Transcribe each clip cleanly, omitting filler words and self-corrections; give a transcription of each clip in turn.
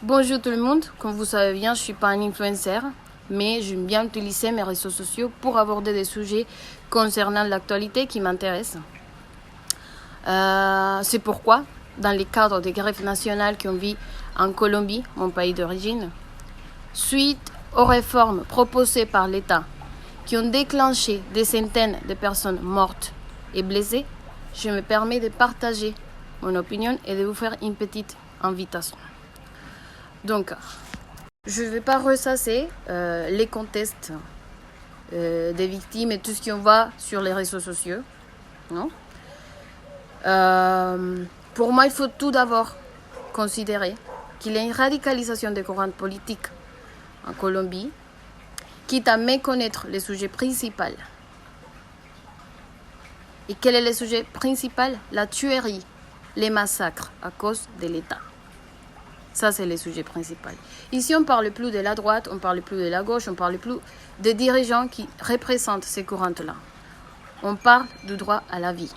Bonjour tout le monde, comme vous savez bien, je ne suis pas un influenceur, mais j'aime bien utiliser mes réseaux sociaux pour aborder des sujets concernant l'actualité qui m'intéressent. C'est pourquoi, dans le cadre des grèves nationales qu'on vit en Colombie, mon pays d'origine, suite aux réformes proposées par l'État qui ont déclenché des centaines de personnes mortes et blessées, je me permets de partager mon opinion et de vous faire une petite invitation. Donc, je ne vais pas ressasser les contextes des victimes et tout ce qu'on voit sur les réseaux sociaux. Non. Pour moi, il faut tout d'abord considérer qu'il y a une radicalisation des courants politiques en Colombie, quitte à méconnaître les sujets principaux. Et quel est le sujet principal? La tuerie, les massacres à cause de l'État. Ça, c'est le sujet principal. Ici, on ne parle plus de la droite, on ne parle plus de la gauche, on ne parle plus des dirigeants qui représentent ces courants-là. On parle du droit à la vie.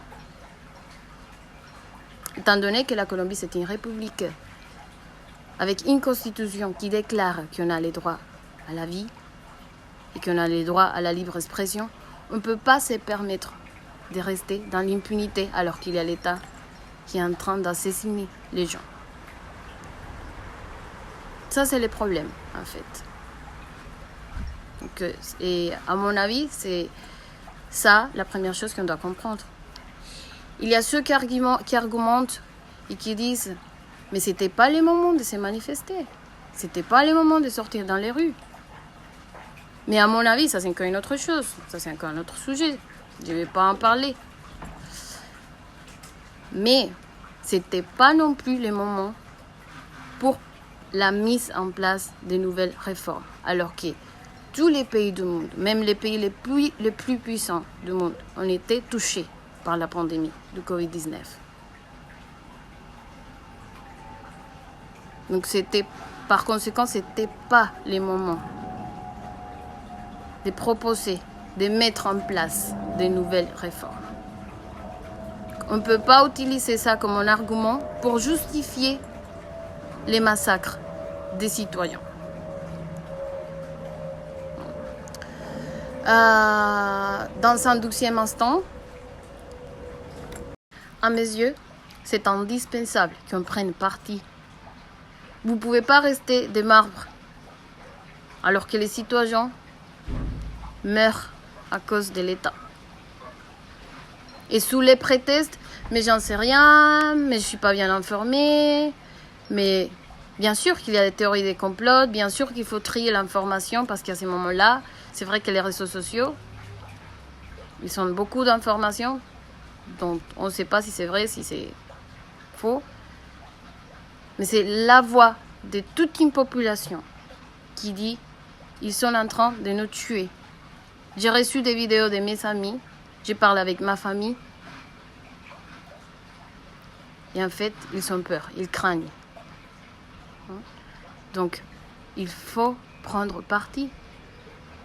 Étant donné que la Colombie, c'est une république avec une constitution qui déclare qu'on a les droits à la vie et qu'on a les droits à la libre expression, on ne peut pas se permettre de rester dans l'impunité alors qu'il y a l'État qui est en train d'assassiner les gens. Ça, c'est le problème, en fait. Donc, et à mon avis, c'est ça la première chose qu'on doit comprendre. Il y a ceux qui argumentent et qui disent « Mais ce n'était pas le moment de se manifester. Ce n'était pas le moment de sortir dans les rues. » Mais à mon avis, ça c'est encore une autre chose. Ça c'est encore un autre sujet. Je ne vais pas en parler. Mais ce n'était pas non plus le moment pour la mise en place de nouvelles réformes. Alors que tous les pays du monde, même les pays les plus puissants du monde, ont été touchés par la pandémie du Covid-19. Donc par conséquent, ce n'était pas le moment de proposer, de mettre en place de nouvelles réformes. On ne peut pas utiliser ça comme un argument pour justifier les massacres des citoyens. Dans un 12e instant, à mes yeux, c'est indispensable qu'on prenne parti. Vous ne pouvez pas rester des marbres alors que les citoyens meurent à cause de l'État. Et sous les prétextes, mais j'en sais rien, mais je ne suis pas bien informée, mais bien sûr qu'il y a des théories des complots, bien sûr qu'il faut trier l'information parce qu'à ce moment-là, c'est vrai que les réseaux sociaux, ils ont beaucoup d'informations, donc on ne sait pas si c'est vrai, si c'est faux. Mais c'est la voix de toute une population qui dit ils sont en train de nous tuer. J'ai reçu des vidéos de mes amis, j'ai parlé avec ma famille. Et en fait, ils ont peur, ils craignent. Donc, il faut prendre parti.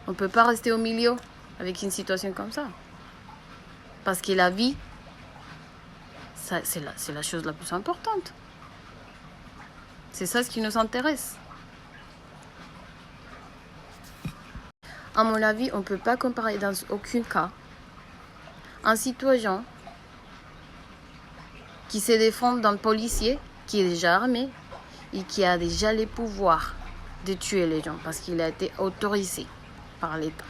On ne peut pas rester au milieu avec une situation comme ça. Parce que la vie, c'est la chose la plus importante. C'est ça ce qui nous intéresse. À mon avis, on ne peut pas comparer dans aucun cas un citoyen qui se défend d'un policier qui est déjà armé et qui a déjà les pouvoirs de tuer les gens parce qu'il a été autorisé par l'État.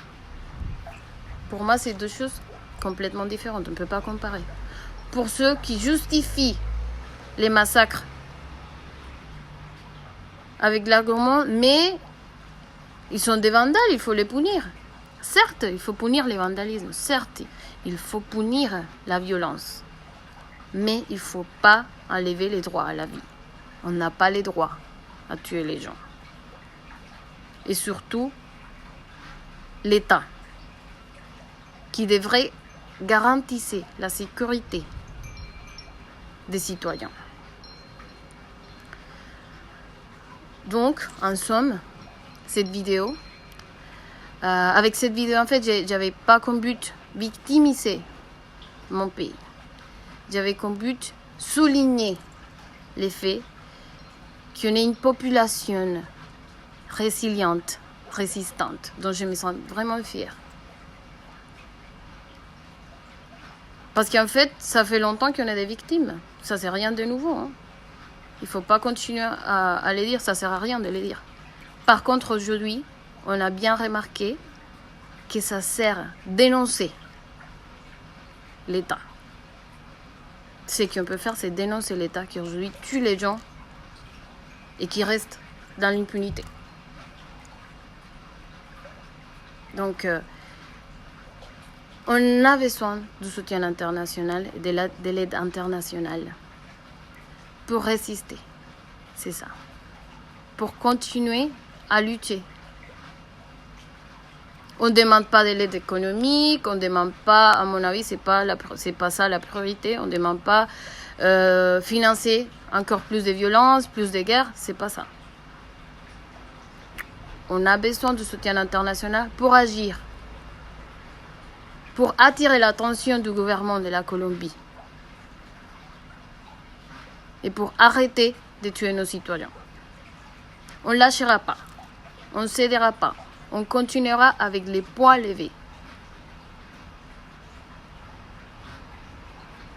Pour moi, c'est deux choses complètement différentes. On ne peut pas comparer. Pour ceux qui justifient les massacres avec l'argument, mais ils sont des vandales, il faut les punir. Certes, il faut punir les vandalismes. Certes, il faut punir la violence. Mais il ne faut pas enlever les droits à la vie. On n'a pas les droits à tuer les gens. Et surtout, l'État, qui devrait garantir la sécurité des citoyens. Donc, en somme, cette vidéo, avec cette vidéo, en fait, j'avais pas comme but victimiser mon pays. J'avais comme but souligner les faits qu'on ait une population résiliente, résistante, dont je me sens vraiment fière. Parce qu'en fait, ça fait longtemps qu'on a des victimes. Ça, c'est rien de nouveau. Hein. Il ne faut pas continuer à les dire, ça ne sert à rien de les dire. Par contre, aujourd'hui, on a bien remarqué que ça sert à dénoncer l'État. Ce qu'on peut faire, c'est dénoncer l'État qui aujourd'hui tue les gens et qui reste dans l'impunité. Donc, on a besoin du soutien international et de l'aide internationale pour résister. C'est ça. Pour continuer à lutter. On ne demande pas de l'aide économique, on ne demande pas, à mon avis, c'est pas ça la priorité. On ne demande pas financer encore plus de violence, plus de guerre, c'est pas ça. On a besoin du soutien international pour agir, pour attirer l'attention du gouvernement de la Colombie et pour arrêter de tuer nos citoyens. On ne lâchera pas, on ne cédera pas, on continuera avec les poings levés.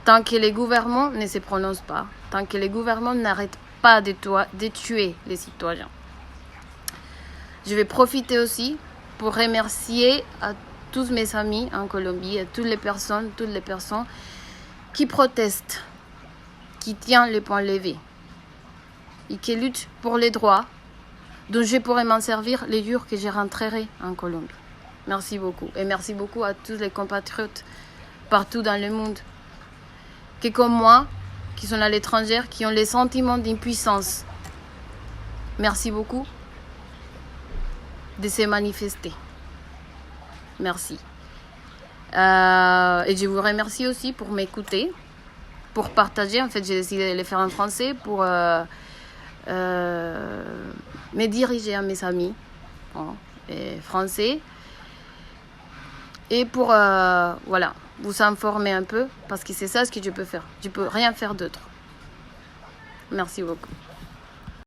Tant que les gouvernements ne se prononcent pas, tant que les gouvernements n'arrêtent pas de tuer les citoyens. Je vais profiter aussi pour remercier à tous mes amis en Colombie, à toutes les personnes qui protestent, qui tiennent les poings levés et qui luttent pour les droits dont je pourrai m'en servir les jours que je rentrerai en Colombie. Merci beaucoup. Et merci beaucoup à tous les compatriotes partout dans le monde qui, comme moi, qui sont à l'étranger, qui ont les sentiments d'impuissance. Merci beaucoup de se manifester. Merci. Et je vous remercie aussi pour m'écouter, pour partager. En fait, j'ai décidé de le faire en français pour me diriger à mes amis français et pour voilà, vous informer un peu parce que c'est ça ce que je peux faire. Je peux rien faire d'autre. Merci beaucoup.